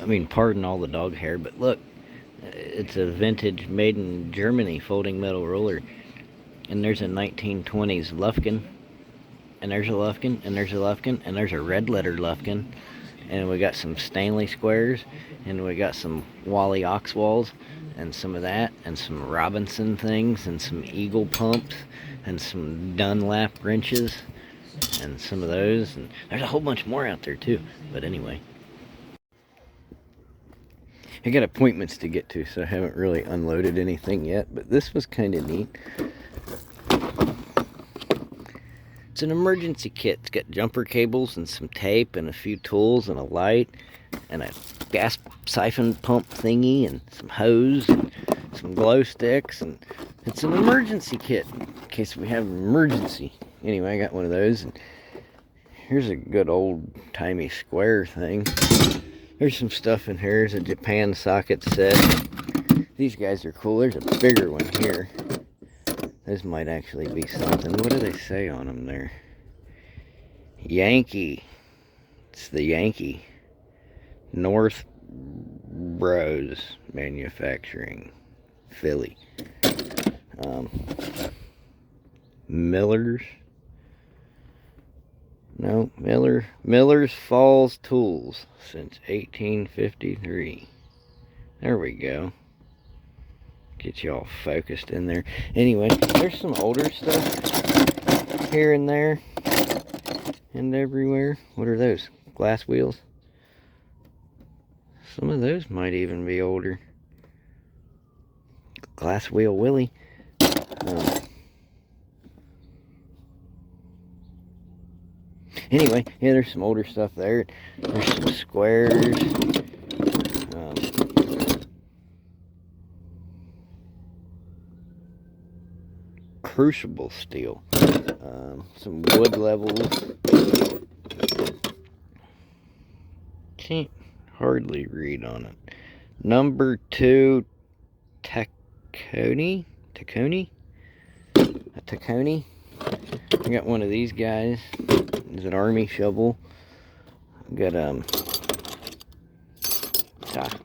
mean, pardon all the dog hair, but look, it's a vintage made in Germany folding metal roller. And there's a 1920s Lufkin, and there's a Lufkin, and there's a Lufkin, and there's a red letter Lufkin. And we got some Stanley squares, and we got some Wally Oxwalls, and some of that, and some Robinson things, and some Eagle pumps, and some Dunlap wrenches, and some of those. And there's a whole bunch more out there too. But anyway, I got appointments to get to, so I haven't really unloaded anything yet. But this was kind of neat. It's an emergency kit. It's got jumper cables and some tape and a few tools and a light and a gas siphon pump thingy and some hose and some glow sticks. And it's an emergency kit in case we have an emergency. Anyway, I got one of those. And here's a good old-timey square thing. There's some stuff in here. There's a Japan socket set. These guys are cool. There's a bigger one here. This might actually be something. What do they say on them there? Yankee. It's the Yankee. North Bros Manufacturing. Philly. Miller's. No, Miller's Falls Tools since 1853. There we go. Get you all focused in there. Anyway, there's some older stuff here and there and everywhere. What are those? Glass wheels? Some of those might even be older. Glass wheel Willie. Anyway, yeah, there's some older stuff there. There's some squares. Crucible steel. Some wood levels. Can't hardly read on it. Number 2 Taconi? A Taconi. I got one of these guys. It's an army shovel. Got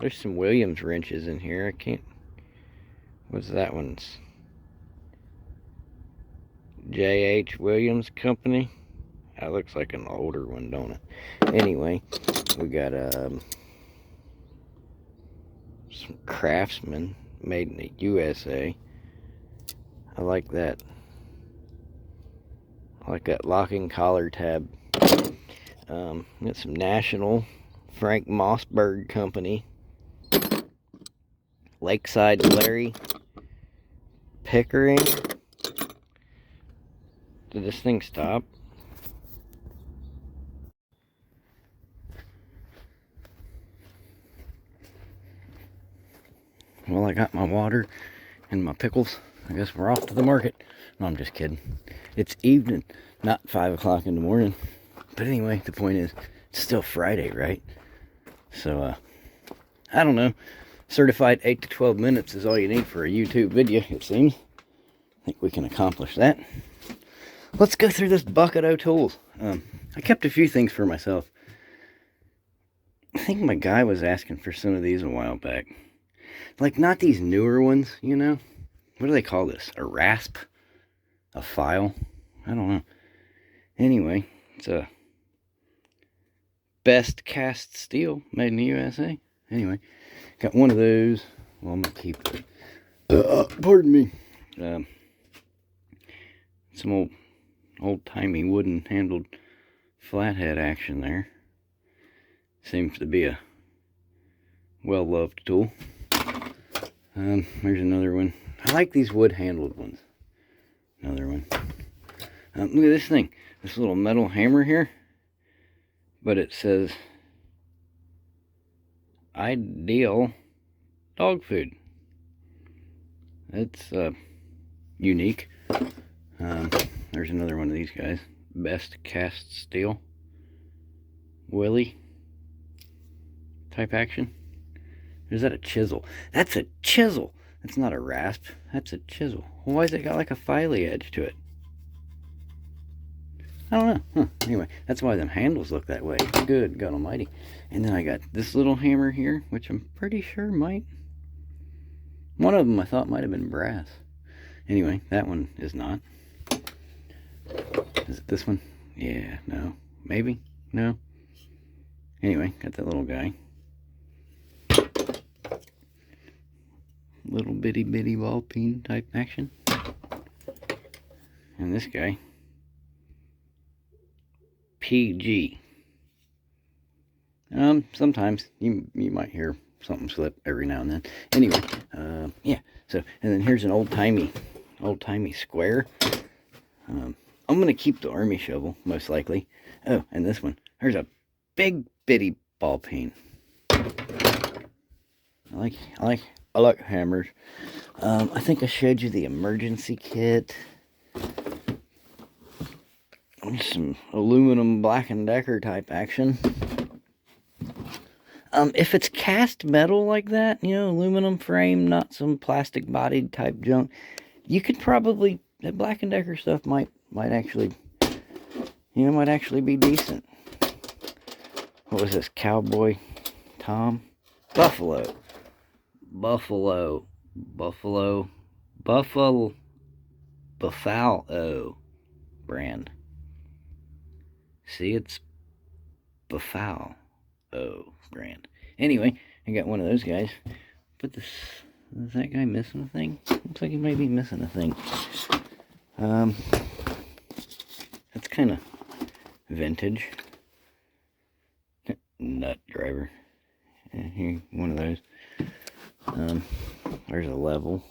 there's some Williams wrenches in here. I can't. What's that one's? J.H. Williams Company. That looks like an older one, don't it? Anyway, we got some Craftsman made in the USA. I like that. I like that locking collar tab. Got some National Frank Mossberg Company. Lakeside Larry Pickering. Did this thing stop? Well, I got my water and my pickles. I guess we're off to the market. No, I'm just kidding. It's evening, not 5 o'clock in the morning. But anyway, the point is, it's still Friday, right? So, I don't know. Certified 8 to 12 minutes is all you need for a YouTube video, it seems. I think we can accomplish that. Let's go through this bucket of tools. I kept a few things for myself. I think my guy was asking for some of these a while back. Like, not these newer ones, you know? What do they call this? A rasp? A file? I don't know. Anyway, it's a best cast steel made in the USA. Anyway, got one of those. Well, I'm going to keep it. Pardon me. Some old-timey wooden handled flathead action there. Seems to be a well-loved tool. There's another one. I like these wood handled ones. Another one. Look at this thing. This little metal hammer here. But it says Ideal Dog Food. It's unique. There's another one of these guys. Best cast steel. Willie type action. Or is that a chisel? That's a chisel. That's not a rasp. That's a chisel. Why has it got like a filey edge to it? I don't know. Huh. Anyway, that's why them handles look that way. Good God almighty. And then I got this little hammer here, which I'm pretty sure might... One of them I thought might have been brass. Anyway, that one is not. Is it this one? Yeah, no. Maybe? No. Anyway, got that little guy. Little bitty ball peen type action. And this guy. PG. Sometimes you might hear something slip every now and then. Anyway, yeah. So, and then here's an old-timey square. I'm gonna keep the army shovel, most likely. Oh, and this one. There's a big bitty ball peen. I like hammers. I think I showed you the emergency kit. Some aluminum Black & Decker type action. If it's cast metal like that, you know, aluminum frame, not some plastic bodied type junk, you could probably, the Black & Decker stuff might actually, you know, might actually be decent. What was this? Cowboy Tom? Buffalo brand. See, it's Buffalo brand. Anyway, I got one of those guys. But this, is that guy missing a thing? Looks like he may be missing a thing. That's kind of vintage. Nut driver. Yeah, here, one of those. There's a level.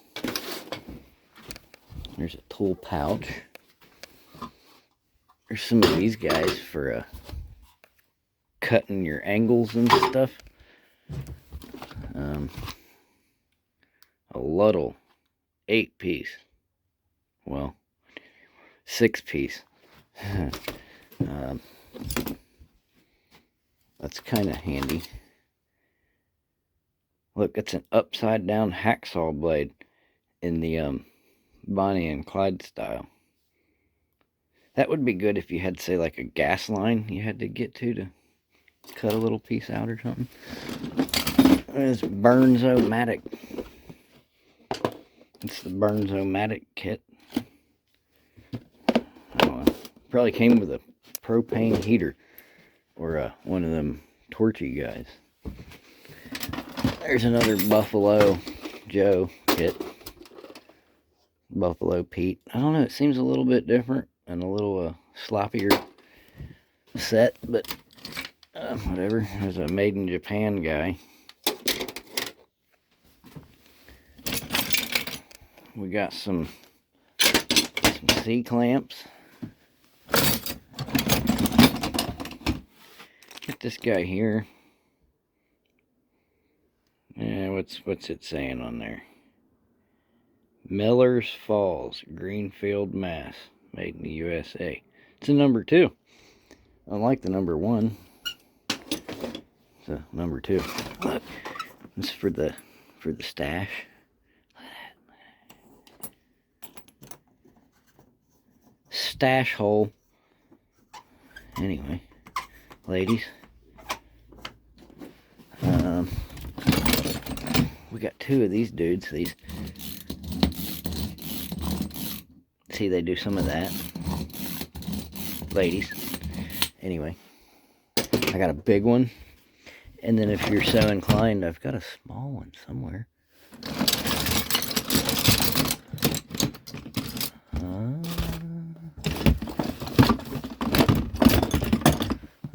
There's a tool pouch. There's some of these guys for cutting your angles and stuff. A Luddle 8-piece. Well, 6-piece. That's kind of handy. Look, it's an upside down hacksaw blade in the Bonnie and Clyde style. That would be good if you had, say, like a gas line you had to get to cut a little piece out or something. It's Burns-O-Matic. It's the Burns-O-Matic kit. Probably came with a propane heater or one of them torchy guys. There's another Buffalo Joe kit. Buffalo Pete. I don't know, it seems a little bit different and a little sloppier set, but whatever. There's a made in Japan guy. We got some C-clamps. Get this guy here. Yeah, what's it saying on there? Miller's Falls, Greenfield, Mass. Made in the USA. It's a number 2. Unlike the number 1. It's a number 2. Look, this is for the stash. Look at that. Stash hole. Anyway, ladies. We got 2 of these dudes. These. See, they do some of that. Ladies. Anyway. I got a big one. And then if you're so inclined, I've got a small one somewhere.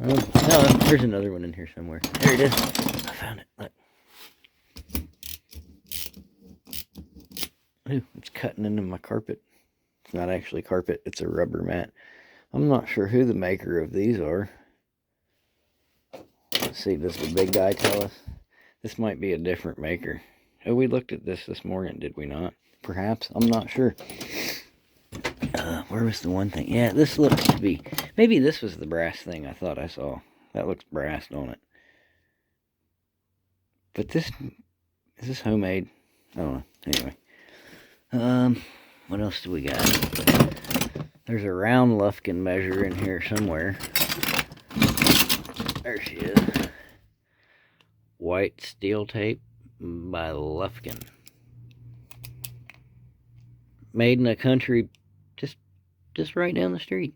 No, there's another one in here somewhere. There it is. I found it. Look. Ooh, it's cutting into my carpet. It's not actually carpet, it's a rubber mat. I'm not sure who the maker of these are. Let's see, does the big guy tell us? This might be a different maker. Oh, we looked at this morning, did we not? Perhaps, I'm not sure. Where was the one thing? Yeah, this looks to be, maybe this was the brass thing I thought I saw. That looks brass, don't it? But this, is this homemade? I don't know. Anyway. What else do we got? There's a round Lufkin measure in here somewhere. There she is. White steel tape by Lufkin. Made in a country just right down the street.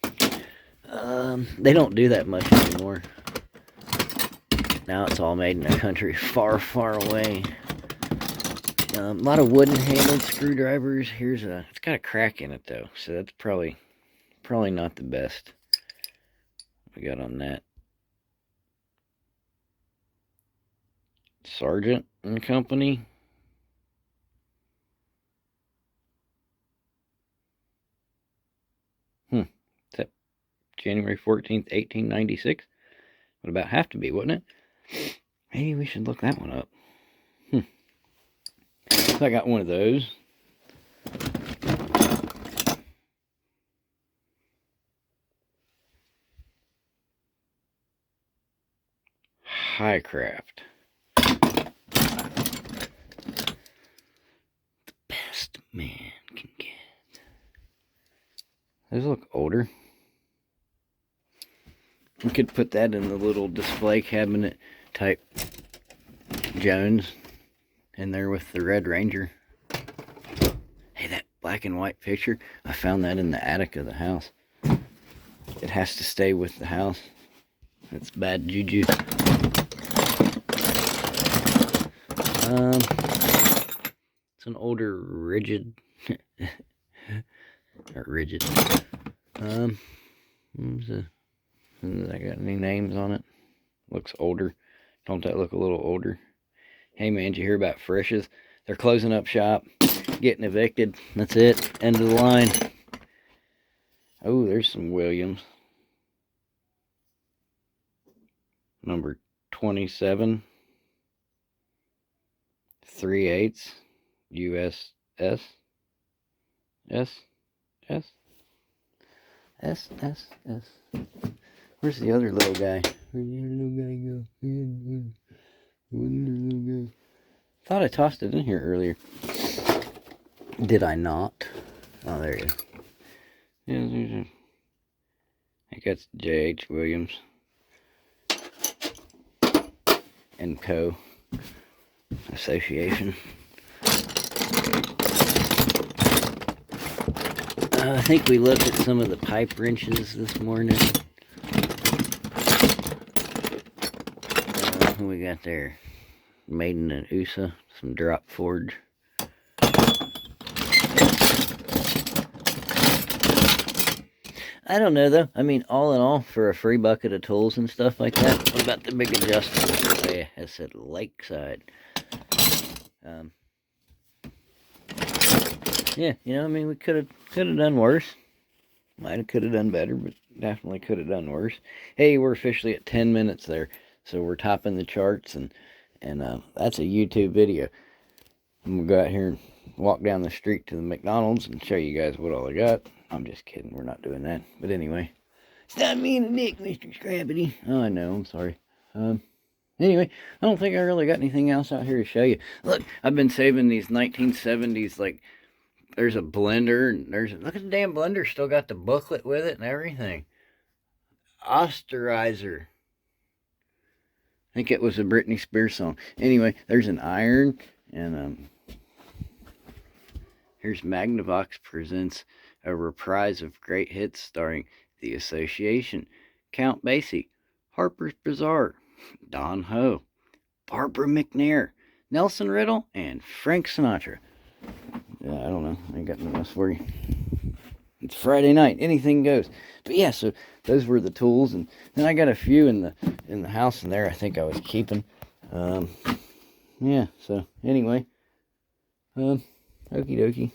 They don't do that much anymore. Now it's all made in a country far, far away. A lot of wooden handled screwdrivers. It's got a crack in it though, so that's probably not the best we got on that. Sargent and Company. Is that January 14th, 1896? Would about have to be, wouldn't it? Maybe we should look that one up. So I got one of those. Highcraft. The best man can get. Those look older. We could put that in the little display cabinet type Jones in there with the Red Ranger. Hey, that black and white picture, I found that in the attic of the house. It has to stay with the house. It's bad juju. It's an older rigid. Or rigid. What was it? Has that got any names on it? Looks older. Don't that look a little older? Hey man, did you hear about Frisch's? They're closing up shop, getting evicted. That's it. End of the line. Oh, there's some Williams. Number 27. 3/8 USS. S. Where's the other little guy? Where'd the other little guy go? Where'd the little guy? Thought I tossed it in here earlier. Did I not? Oh, there he is. Yeah, I think that's J.H. Williams and Co. Association. I think we looked at some of the pipe wrenches this morning. What we got there? Made in an USA, some drop forge. I don't know though. I mean, all in all, for a free bucket of tools and stuff like that, what about the big adjustable? Oh yeah, it said Lakeside. Yeah, you know, I mean, we could have done worse. Could have done better, but definitely could have done worse. Hey, we're officially at 10 minutes there, so we're topping the charts, and that's a YouTube video. I'm gonna go out here and walk down the street to the McDonald's and show you guys what all I got. I'm just kidding, we're not doing that. But anyway, stop being a dick, Mr. Scrappity. Oh, I know, I'm sorry. Anyway, I don't think I really got anything else out here to show you. Look, I've been saving these 1970s, like, there's a blender, and look at the damn blender, still got the booklet with it and everything. Osterizer. I think it was a Britney Spears song. Anyway, there's an iron, and here's Magnavox presents a reprise of great hits starring The Association, Count Basie, Harper's Bazaar, Don Ho, Barbara McNair, Nelson Riddle, and Frank Sinatra. Yeah, I don't know. I ain't got nothing else for you. It's Friday night. Anything goes. But yeah, so those were the tools, and then I got a few in the house in there. I think I was keeping. Yeah. So anyway, okie dokie.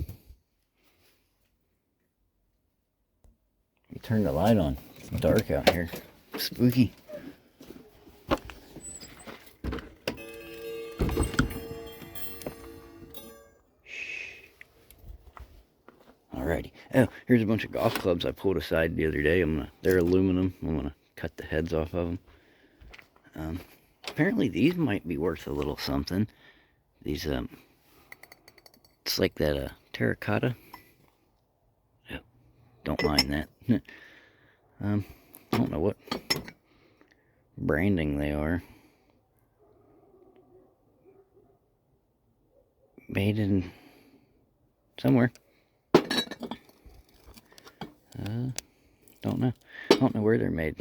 You turn the light on. It's dark out here. Spooky. Alrighty. Oh, here's a bunch of golf clubs I pulled aside the other day. They're aluminum. I'm gonna cut the heads off of them. Apparently these might be worth a little something. These it's like that terracotta. Oh, Don't mind that. I don't know what branding they are. Made in somewhere. Don't know. I don't know where they're made.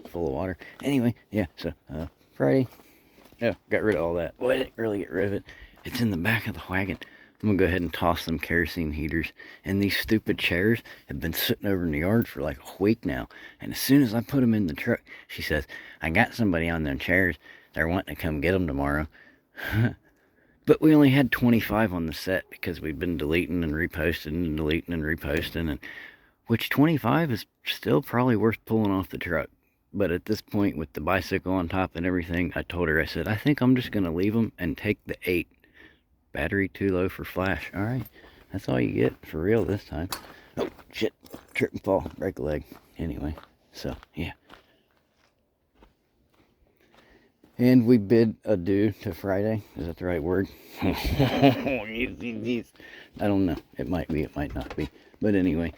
Full of water. Anyway, yeah, so Friday. Yeah, got rid of all that. Well, I didn't really get rid of it. It's in the back of the wagon. I'm gonna go ahead and toss some kerosene heaters. And these stupid chairs have been sitting over in the yard for like a week now. And as soon as I put them in the truck, she says, I got somebody on them chairs. They're wanting to come get them tomorrow. But we only had 25 on the set because we've been deleting and reposting and deleting and reposting. And which 25 is still probably worth pulling off the truck. But at this point, with the bicycle on top and everything, I told her, I said, I think I'm just going to leave them and take the 8. Battery too low for flash. All right. That's all you get for real this time. Oh, shit. Trip and fall. Break a leg. Anyway, so, yeah. And we bid adieu to Friday. Is that the right word? I don't know. It might be. It might not be. But anyway.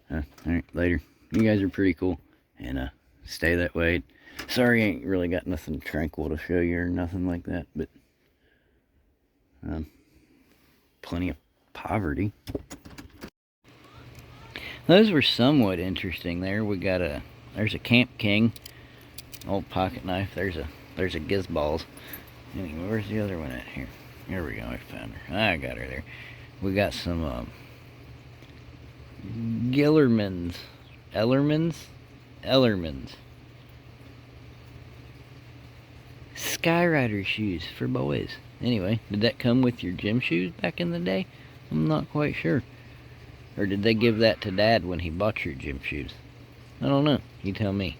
All right. Later. You guys are pretty cool. And, stay that way. Sorry I ain't really got nothing tranquil to show you or nothing like that, but plenty of poverty. Those were somewhat interesting there. We got there's a Camp King, old pocket knife. There's a Gizballs. Anyway, where's the other one at here? Here we go, I found her. I got her there. We got some Ellermans. Skyrider shoes for boys. Anyway, did that come with your gym shoes back in the day? I'm not quite sure. Or did they give that to Dad when he bought your gym shoes? I don't know. You tell me.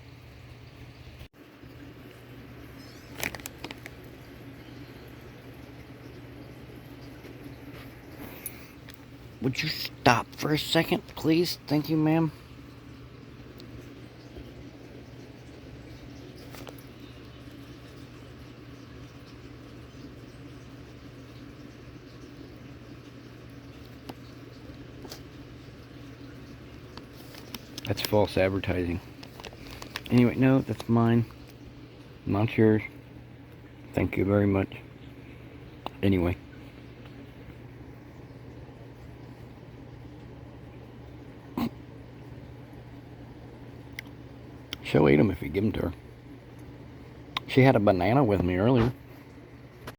Would you stop for a second, please? Thank you, ma'am. That's false advertising. Anyway, no, that's mine. Not yours. Thank you very much. Anyway. She'll eat them if you give them to her. She had a banana with me earlier.